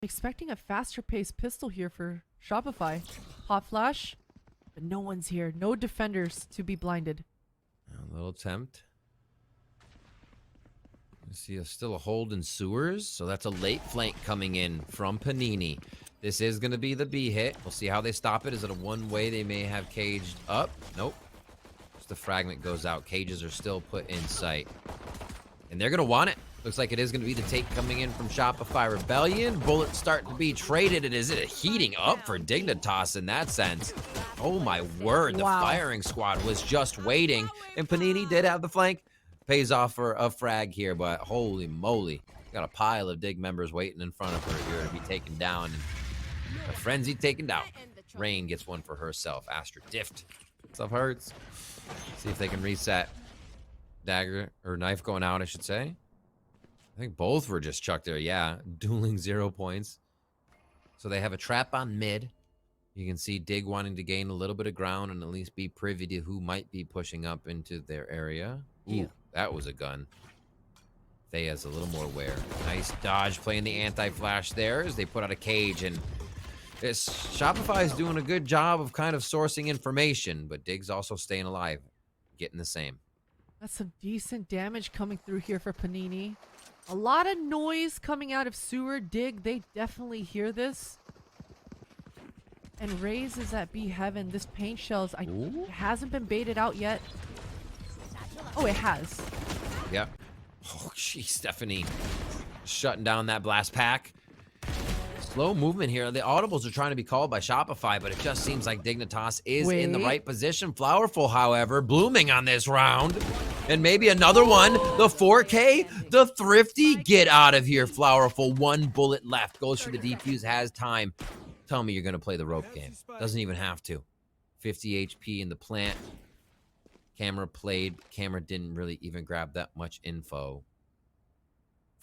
Expecting a faster paced pistol here for Shopify. Hot flash, but no one's here. No defenders to be blinded. A little attempt. You see still a hold in sewers, so that's a late flank coming in from Panini. This is going to be the B hit. We'll see how they stop it. Is it a one-way they may have caged up? Nope. Just the fragment goes out. Cages are still put in sight. And they're going to want it. Looks like it is going to be the take coming in from Shopify Rebellion. Bullets start to be traded. And is it heating up for Dignitas in that sense? Oh my word. The firing squad was just waiting. And Panini did have the flank. Pays off for a frag here, but holy moly. Got a pile of Dig members waiting in front of her here to be taken down. And a frenzy taken down. Rain gets one for herself. Astra Dift. Stuff hurts. See if they can reset. Dagger or knife going out, I should say. I think both were just chucked there. Yeah, dueling 0 points. So they have a trap on mid. You can see Dig wanting to gain a little bit of ground and at least be privy to who might be pushing up into their area. Ooh, that was a gun. Thea's a little more aware. Nice dodge playing the anti-flash there as they put out a cage. And Shopify is doing a good job of kind of sourcing information, but Dig's also staying alive, getting the same. That's some decent damage coming through here for Panini. A lot of noise coming out of sewer. Dig, they definitely hear this. And Raze is at B heaven. This paint shells, it hasn't been baited out yet. Oh, it has. Yep. Oh, geez, Stephanie shutting down that blast pack. Slow movement here. The audibles are trying to be called by Shopify, but it just seems like Dignitas is in the right position. Flowerful, however, blooming on this round. And maybe another one. The 4K, the Thrifty. Get out of here, Flowerful. One bullet left. Goes for the defuse, has time. Tell me you're going to play the rope game. Doesn't even have to. 50 HP in the plant. Camera played. Camera didn't really even grab that much info.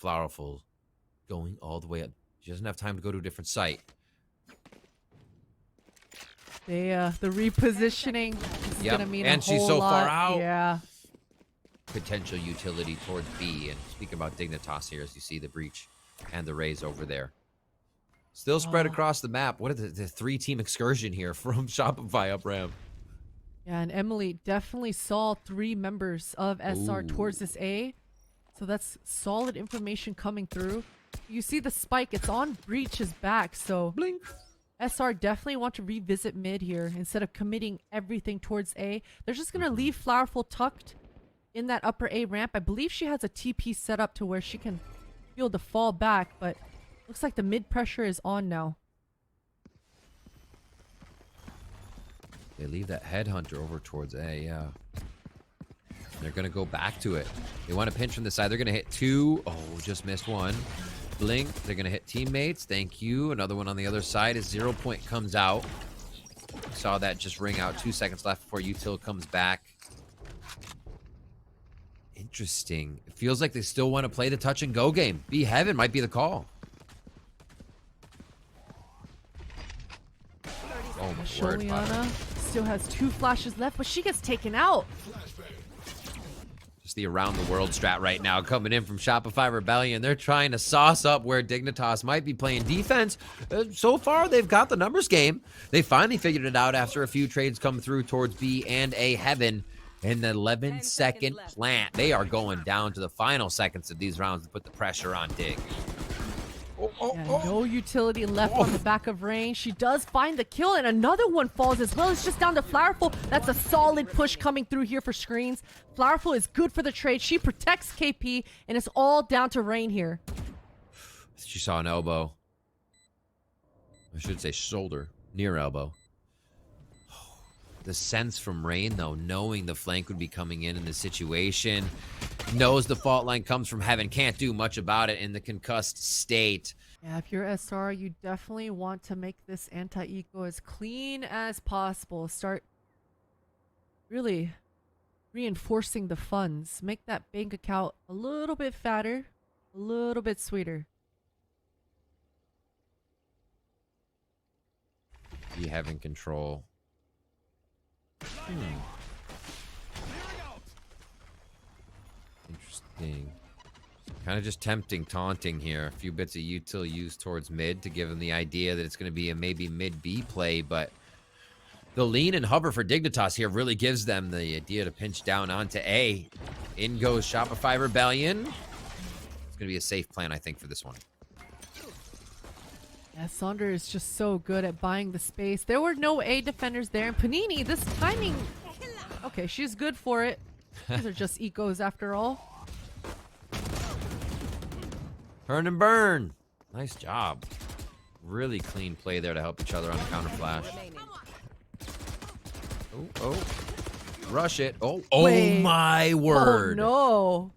Flowerful going all the way up. She doesn't have time to go to a different site. The repositioning is gonna mean a whole lot. And she's so far out. Yeah. Potential utility towards B. And speaking about Dignitas here, as you see the breach and the raise over there. Still spread across the map. What is the 3-team excursion here from Shopify up ramp? Yeah, and Emily definitely saw 3 members of SR towards this A. So that's solid information coming through. You see the spike, it's on Breach's back, so blink. SR definitely want to revisit mid here instead of committing everything towards A. They're just going to leave Flowerful tucked in that upper A ramp. I believe she has a TP set up to where she can be able to fall back, but looks like the mid pressure is on now. They leave that headhunter over towards A, yeah. They're going to go back to it. They want to pinch from the side. They're going to hit 2. Oh, just missed 1. Blink. They're going to hit teammates. Thank you. Another one on the other side as 0 point comes out. Saw that just ring out. 2 seconds left before Util comes back. Interesting. It feels like they still want to play the touch and go game. B heaven might be the call. Oh my word. Sholiana still has 2 flashes left, but she gets taken out. Just the around the world strat right now coming in from Shopify Rebellion. They're trying to sauce up where Dignitas might be playing defense. So far, they've got the numbers game. They finally figured it out after a few trades come through towards B and A heaven in the 11-second plant. They are going down to the final seconds of these rounds to put the pressure on Dig. No utility left on the back of Rain. She does find the kill, and another one falls as well. It's just down to Flowerful. That's a solid push coming through here for screens. Flowerful is good for the trade. She protects KP, and it's all down to Rain here. She saw an elbow. I should say shoulder. Near elbow. The sense from Rain, though, knowing the flank would be coming in the situation, knows the fault line comes from heaven, can't do much about it in the concussed state. Yeah, if you're SR, you definitely want to make this anti-eco as clean as possible. Start really reinforcing the funds. Make that bank account a little bit fatter, a little bit sweeter. You having control. Dang. Kind of just tempting, taunting here. A few bits of util used towards mid to give them the idea that it's going to be a maybe mid B play, but the lean and hover for Dignitas here really gives them the idea to pinch down onto A. In goes Shopify Rebellion. It's going to be a safe plan, I think, for this one. Yeah, Sonder is just so good at buying the space. There were no A defenders there, and Panini, this timing... Okay, she's good for it. These are just ecos after all. Turn and burn. Nice job. Really clean play there to help each other on the counter flash. Oh. Rush it. Oh Wait. my word. Oh,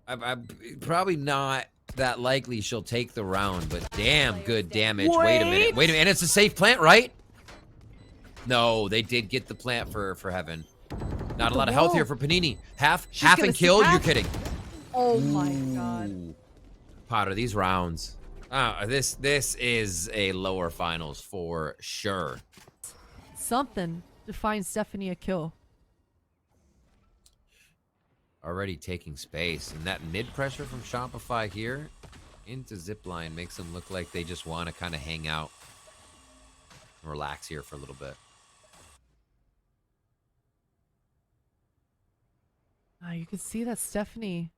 no. I'm probably not that likely she'll take the round, but damn good damage. Wait a minute. And it's a safe plant, right? No, they did get the plant for Heaven. Not a lot of health here for Panini. Half and kill? You're kidding. Oh my god. Potter, these rounds. This is a lower finals for sure. Something to find Stephanie a kill. Already taking space, and that mid pressure from Shopify here into Zipline makes them look like they just want to kind of hang out, relax here for a little bit. You can see that Stephanie,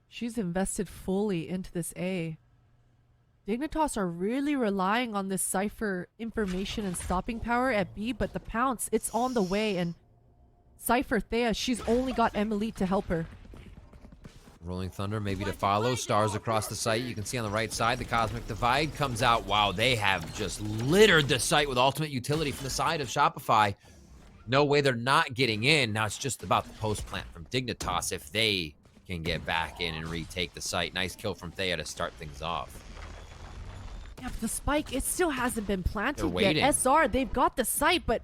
she's invested fully into this A. Dignitas are really relying on this Cypher information and stopping power at B, but the pounce, it's on the way, and Cypher Thea, she's only got Emily to help her. Rolling Thunder maybe to follow. Stars across the site. You can see on the right side, the Cosmic Divide comes out. Wow, they have just littered the site with ultimate utility from the side of Shopify. No way they're not getting in. Now it's just about the post plant from Dignitas if they can get back in and retake the site. Nice kill from Thea to start things off. Yeah, but the spike, it still hasn't been planted They're waiting. yet. SR, they've got the site, but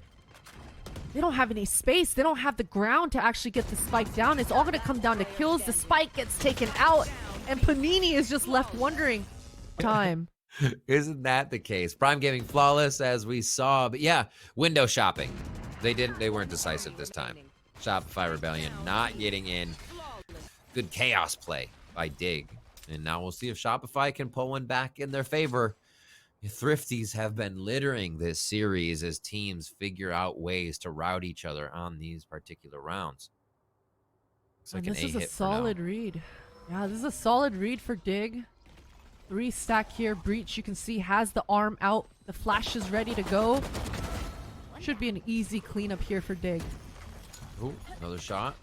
they don't have any space. They don't have the ground to actually get the spike down. It's all going to come down to kills. The spike gets taken out, and Panini is just left wondering. Time. Isn't that the case? Prime Gaming flawless as we saw, but yeah, window shopping. They weren't decisive this time. Shopify Rebellion not getting in. Good chaos play by Dig. And now we'll see if Shopify can pull one back in their favor. The Thrifties have been littering this series as teams figure out ways to rout each other on these particular rounds. Looks like this is a solid read. Yeah, this is a solid read for Dig. 3 stack here. Breach, you can see, has the arm out. The flash is ready to go. Should be an easy cleanup here for Dig. Oh, another shot.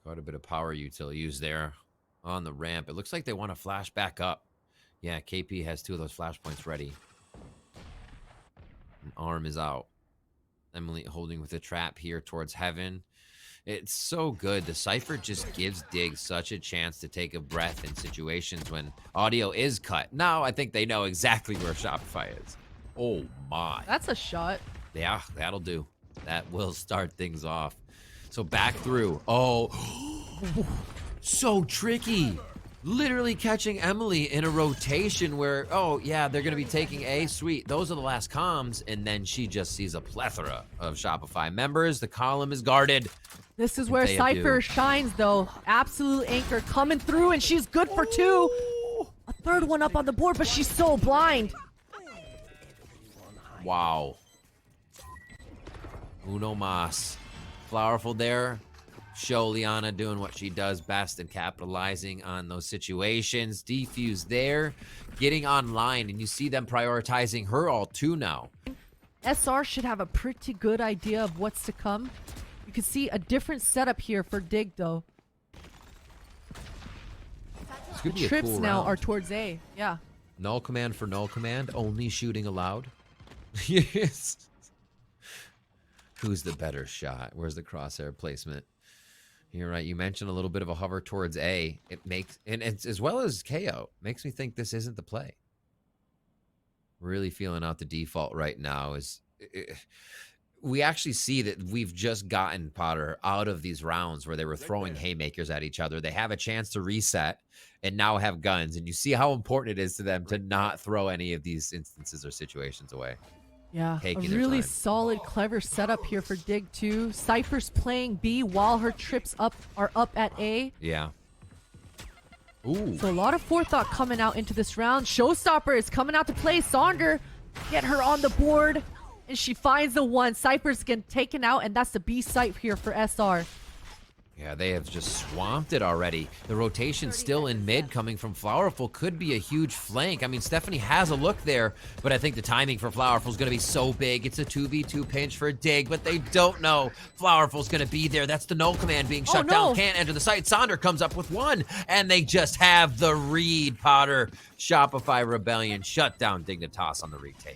Quite a bit of power utility used there on the ramp. It looks like they want to flash back up. Yeah, KP has 2 of those flashpoints ready. An arm is out. Emily holding with a trap here towards Heaven. It's so good. The Cypher just gives Dig such a chance to take a breath in situations when audio is cut. Now I think they know exactly where Shopify is. Oh my. That's a shot. Yeah, that'll do. That will start things off. So back through. Oh, so tricky. Literally catching Emily in a rotation where, oh yeah, they're going to be taking A. Sweet. Those are the last comms. And then she just sees a plethora of Shopify members. The column is guarded. This is where Cypher shines, though. Absolute anchor coming through, and she's good for 2. A third one up on the board, but she's so blind. Wow. Uno mas. Flowerful there. Show Liana doing what she does best and capitalizing on those situations. Defuse there. Getting online, and you see them prioritizing her all too now. SR should have a pretty good idea of what's to come. You can see a different setup here for Dig, though. The trips cool now round. are towards A. Yeah. Null command for null command. Only shooting allowed. Yes. Who's the better shot? Where's the crosshair placement? You're right. You mentioned a little bit of a hover towards A. It makes, and it's, as well as KO, makes me think this isn't the play. Really feeling out the default right now is... we actually see that we've just gotten Potter out of these rounds where they were throwing haymakers at each other. They have a chance to reset and now have guns. And you see how important it is to them to not throw any of these instances or situations away. Yeah, a taking their really time. solid, clever setup here for Dig 2. Cypher's playing B while her trips are up at A. Yeah. Ooh. So a lot of forethought coming out into this round. Showstopper is coming out to play. Sonder, get her on the board. And she finds the one. Cypher's getting taken out, and that's the B site here for SR. Yeah, they have just swamped it already. The rotation still in mid coming from Flowerful could be a huge flank. I mean, Stephanie has a look there, but I think the timing for Flowerful is going to be so big. It's a 2v2 pinch for Dig, but they don't know Flowerful's going to be there. That's the null command being shut down. Can't enter the site. Sonder comes up with one, and they just have the read. Potter, Shopify Rebellion, shut down Dignitas on the retake.